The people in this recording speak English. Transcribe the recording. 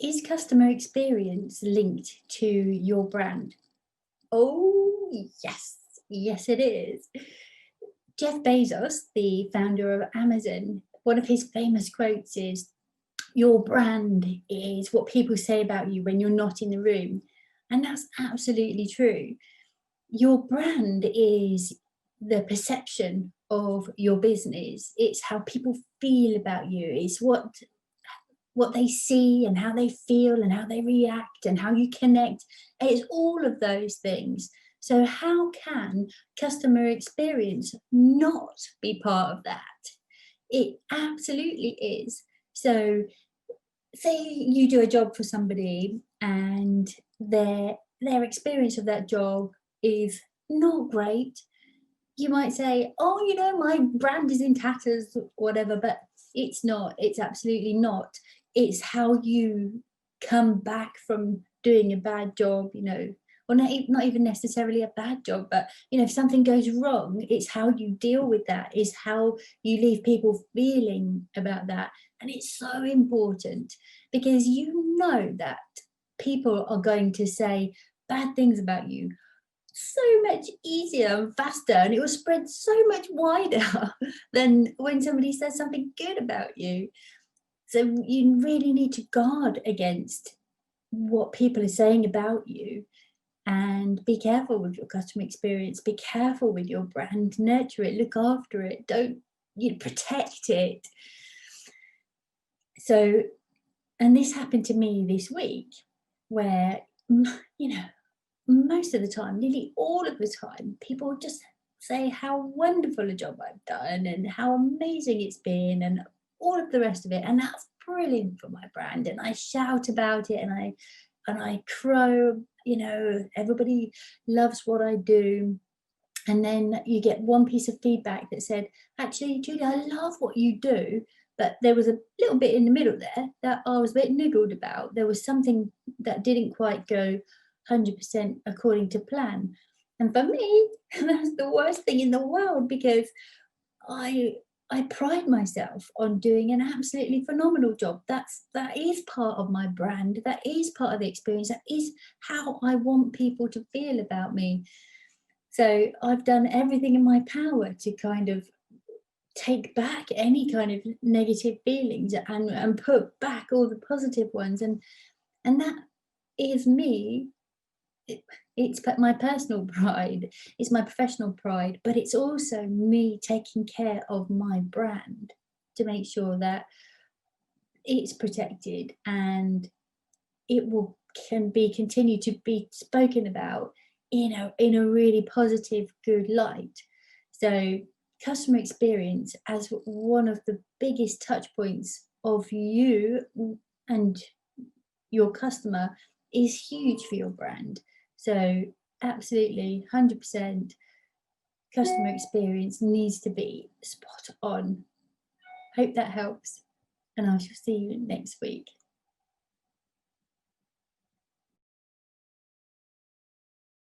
Is customer experience linked to your brand? Oh, yes. Yes, it is. Jeff Bezos, the founder of Amazon, one of his famous quotes is, "Your brand is what people say about you when you're not in the room." And that's absolutely true. Your brand is the perception of your business. It's how people feel about you. It's what they see and how they feel and how they react and how you connect. It's all of those things. So, how can customer experience not be part of that? It absolutely is. So, say you do a job for somebody and their experience of that job is not great. You might say, "Oh, my brand is in tatters," whatever, but it's not. It's absolutely not. It's how you come back from doing a bad job, or not even necessarily a bad job, but if something goes wrong, it's how you deal with that, is how you leave people feeling about that. And it's so important because you know that people are going to say bad things about you so much easier and faster, and it will spread so much wider than when somebody says something good about you. So you really need to guard against what people are saying about you and be careful with your customer experience, be careful with your brand, nurture it, look after it, don't protect it. So, and this happened to me this week where you know most of the time, nearly all of the time, people just say how wonderful a job I've done and how amazing it's been and all of the rest of it. And that's brilliant for my brand. And I shout about it and I crow, everybody loves what I do. And then you get one piece of feedback that said, "Actually, Julie, I love what you do, but there was a little bit in the middle there that I was a bit niggled about. There was something that didn't quite go 100% according to plan." And for me, that's the worst thing in the world because I I pride myself on doing an absolutely phenomenal job. That is part of my brand. That is part of the experience. That is how I want people to feel about me. So I've done everything in my power to kind of take back any kind of negative feelings and put back all the positive ones. And that is me. It, it's my personal pride, it's my professional pride, but it's also me taking care of my brand to make sure that it's protected and it will can be continued to be spoken about in a really positive, good light. So customer experience as one of the biggest touch points of you and your customer is huge for your brand. So absolutely 100% customer experience needs to be spot on. Hope that helps and I shall see you next week.